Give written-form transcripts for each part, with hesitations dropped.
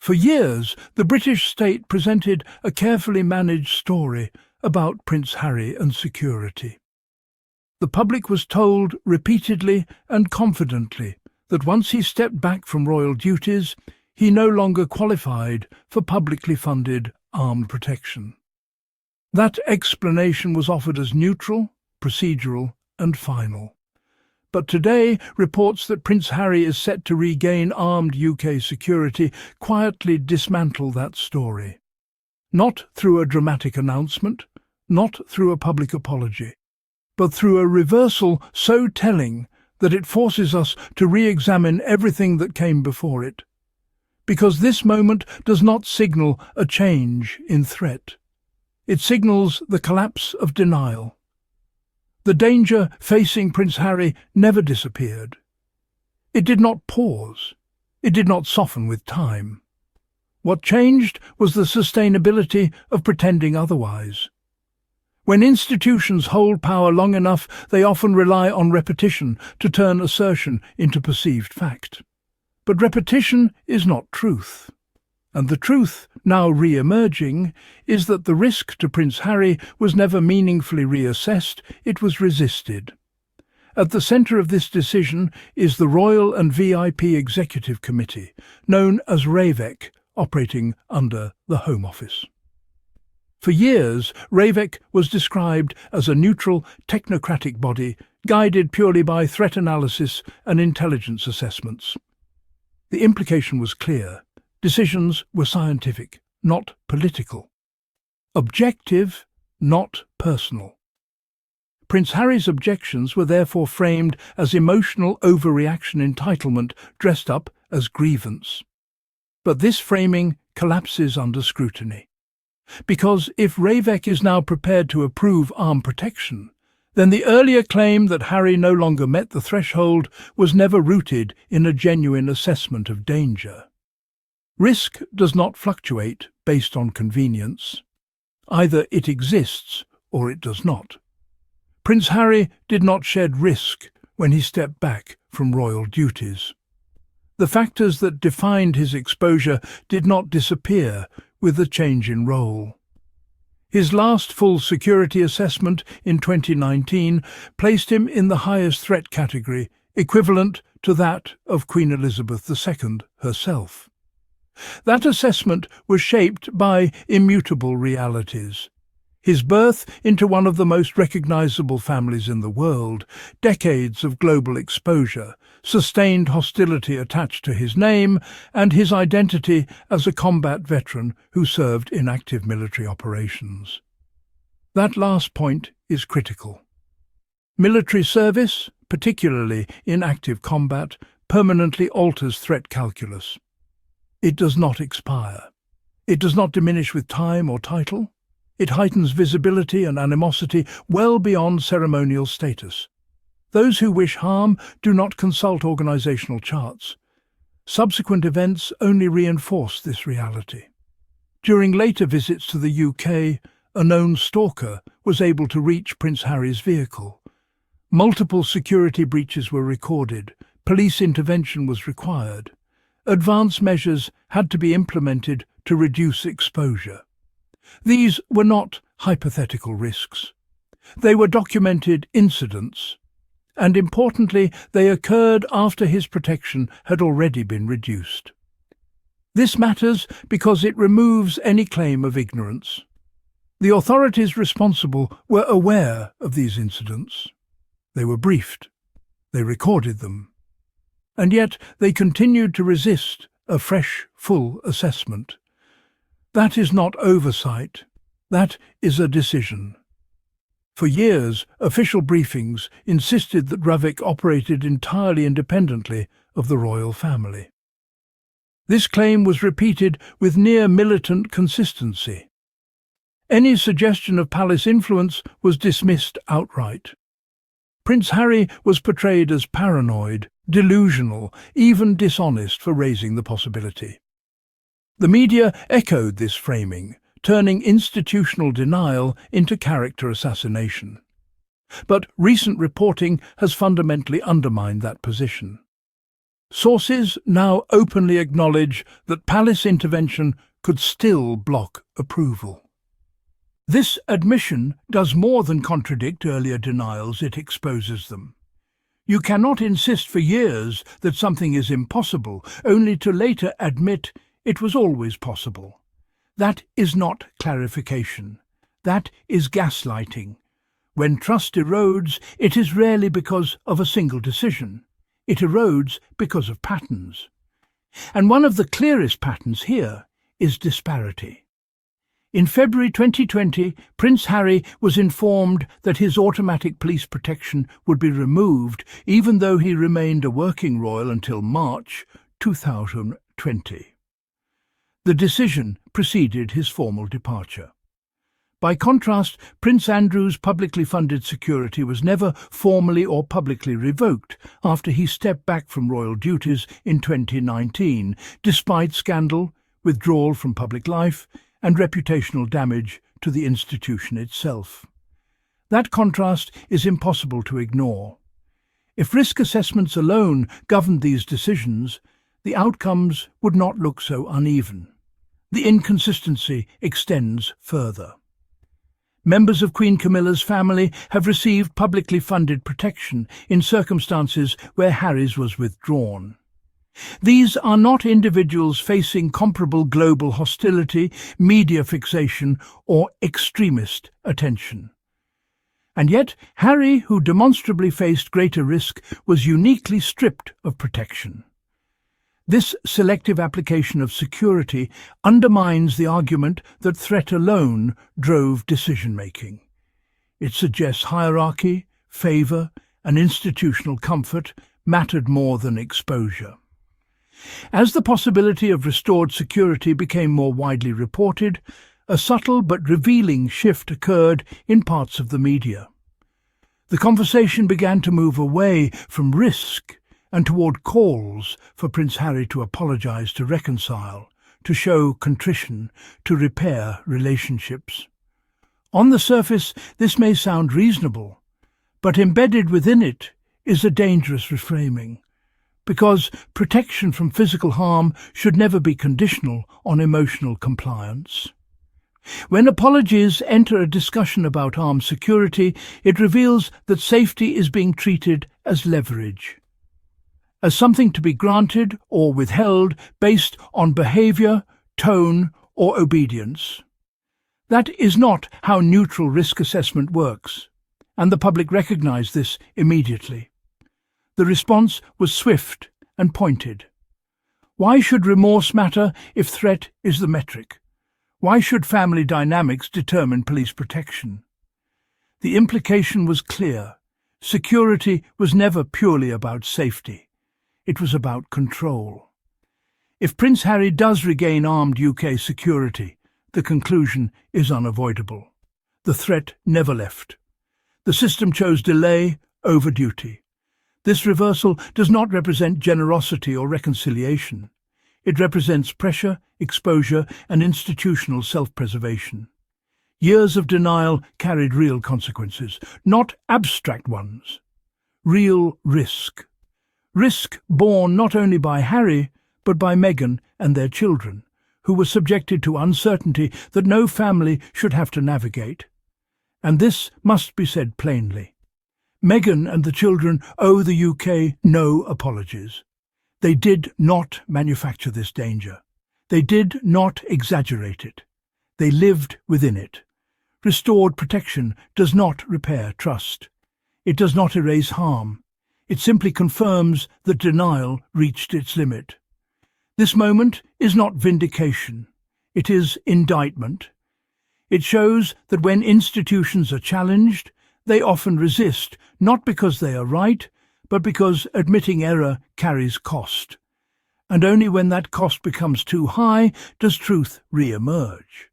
For years, the British state presented a carefully managed story about Prince Harry and security. The public was told repeatedly and confidently that once he stepped back from royal duties, he no longer qualified for publicly funded armed protection. That explanation was offered as neutral, procedural, and final. But today, reports that Prince Harry is set to regain armed UK security quietly dismantle that story. Not through a dramatic announcement, not through a public apology, but through a reversal so telling that it forces us to re-examine everything that came before it. Because this moment does not signal a change in threat. It signals the collapse of denial. The danger facing Prince Harry never disappeared. It did not pause. It did not soften with time. What changed was the sustainability of pretending otherwise. When institutions hold power long enough, they often rely on repetition to turn assertion into perceived fact. But repetition is not truth. And the truth, now re-emerging, is that the risk to Prince Harry was never meaningfully reassessed, it was resisted. At the centre of this decision is the Royal and VIP Executive Committee, known as RAVEC, operating under the Home Office. For years, RAVEC was described as a neutral, technocratic body, guided purely by threat analysis and intelligence assessments. The implication was clear. Decisions were scientific, not political. Objective, not personal. Prince Harry's objections were therefore framed as emotional overreaction entitlement dressed up as grievance. But this framing collapses under scrutiny. Because if RAVEC is now prepared to approve armed protection, then the earlier claim that Harry no longer met the threshold was never rooted in a genuine assessment of danger. Risk does not fluctuate based on convenience. Either it exists or it does not. Prince Harry did not shed risk when he stepped back from royal duties. The factors that defined his exposure did not disappear with the change in role. His last full security assessment in 2019 placed him in the highest threat category, equivalent to that of Queen Elizabeth II herself. That assessment was shaped by immutable realities. His birth into one of the most recognizable families in the world, decades of global exposure, sustained hostility attached to his name, and his identity as a combat veteran who served in active military operations. That last point is critical. Military service, particularly in active combat, permanently alters threat calculus. It does not expire. It does not diminish with time or title. It heightens visibility and animosity well beyond ceremonial status. Those who wish harm do not consult organizational charts. Subsequent events only reinforce this reality. During later visits to the UK, a known stalker was able to reach Prince Harry's vehicle. Multiple security breaches were recorded. Police intervention was required. Advanced measures had to be implemented to reduce exposure. These were not hypothetical risks. They were documented incidents, and importantly, they occurred after his protection had already been reduced. This matters because it removes any claim of ignorance. The authorities responsible were aware of these incidents. They were briefed. They recorded them. And yet they continued to resist a fresh, full assessment. That is not oversight. That is a decision. For years, official briefings insisted that RAVEC operated entirely independently of the royal family. This claim was repeated with near militant consistency. Any suggestion of palace influence was dismissed outright. Prince Harry was portrayed as paranoid, delusional, even dishonest for raising the possibility. The media echoed this framing, turning institutional denial into character assassination. But recent reporting has fundamentally undermined that position. Sources now openly acknowledge that palace intervention could still block approval. This admission does more than contradict earlier denials, it exposes them. You cannot insist for years that something is impossible, only to later admit it was always possible. That is not clarification. That is gaslighting. When trust erodes, it is rarely because of a single decision. It erodes because of patterns. And one of the clearest patterns here is disparity. In February 2020, Prince Harry was informed that his automatic police protection would be removed, even though he remained a working royal until March 2020. The decision preceded his formal departure. By contrast, Prince Andrew's publicly funded security was never formally or publicly revoked after he stepped back from royal duties in 2019, despite scandal, withdrawal from public life, and reputational damage to the institution itself. That contrast is impossible to ignore. If risk assessments alone governed these decisions, the outcomes would not look so uneven. The inconsistency extends further. Members of Queen Camilla's family have received publicly funded protection in circumstances where Harry's was withdrawn. These are not individuals facing comparable global hostility, media fixation, or extremist attention. And yet, Harry, who demonstrably faced greater risk, was uniquely stripped of protection. This selective application of security undermines the argument that threat alone drove decision-making. It suggests hierarchy, favour, and institutional comfort mattered more than exposure. As the possibility of restored security became more widely reported, a subtle but revealing shift occurred in parts of the media. The conversation began to move away from risk and toward calls for Prince Harry to apologise, to reconcile, to show contrition, to repair relationships. On the surface, this may sound reasonable, but embedded within it is a dangerous reframing, because protection from physical harm should never be conditional on emotional compliance. When apologies enter a discussion about armed security, it reveals that safety is being treated as leverage, as something to be granted or withheld based on behaviour, tone, or obedience. That is not how neutral risk assessment works, and the public recognised this immediately. The response was swift and pointed. Why should remorse matter if threat is the metric? Why should family dynamics determine police protection? The implication was clear. Security was never purely about safety. It was about control. If Prince Harry does regain armed UK security, the conclusion is unavoidable. The threat never left. The system chose delay over duty. This reversal does not represent generosity or reconciliation. It represents pressure, exposure, and institutional self-preservation. Years of denial carried real consequences, not abstract ones. Real risk. Risk borne not only by Harry, but by Meghan and their children, who were subjected to uncertainty that no family should have to navigate. And this must be said plainly. Meghan and the children owe the UK no apologies. They did not manufacture this danger. They did not exaggerate it. They lived within it. Restored protection does not repair trust. It does not erase harm. It simply confirms that denial reached its limit. This moment is not vindication. It is indictment. It shows that when institutions are challenged, they often resist, not because they are right, but because admitting error carries cost. And only when that cost becomes too high does truth re-emerge.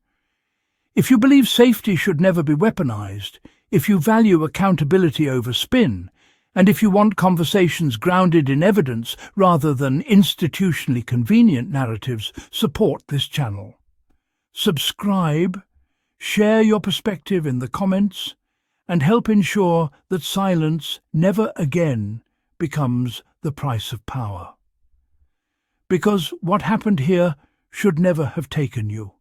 If you believe safety should never be weaponized, if you value accountability over spin, and if you want conversations grounded in evidence rather than institutionally convenient narratives, support this channel. Subscribe, share your perspective in the comments, and help ensure that silence never again becomes the price of power. because what happened here should never have taken you.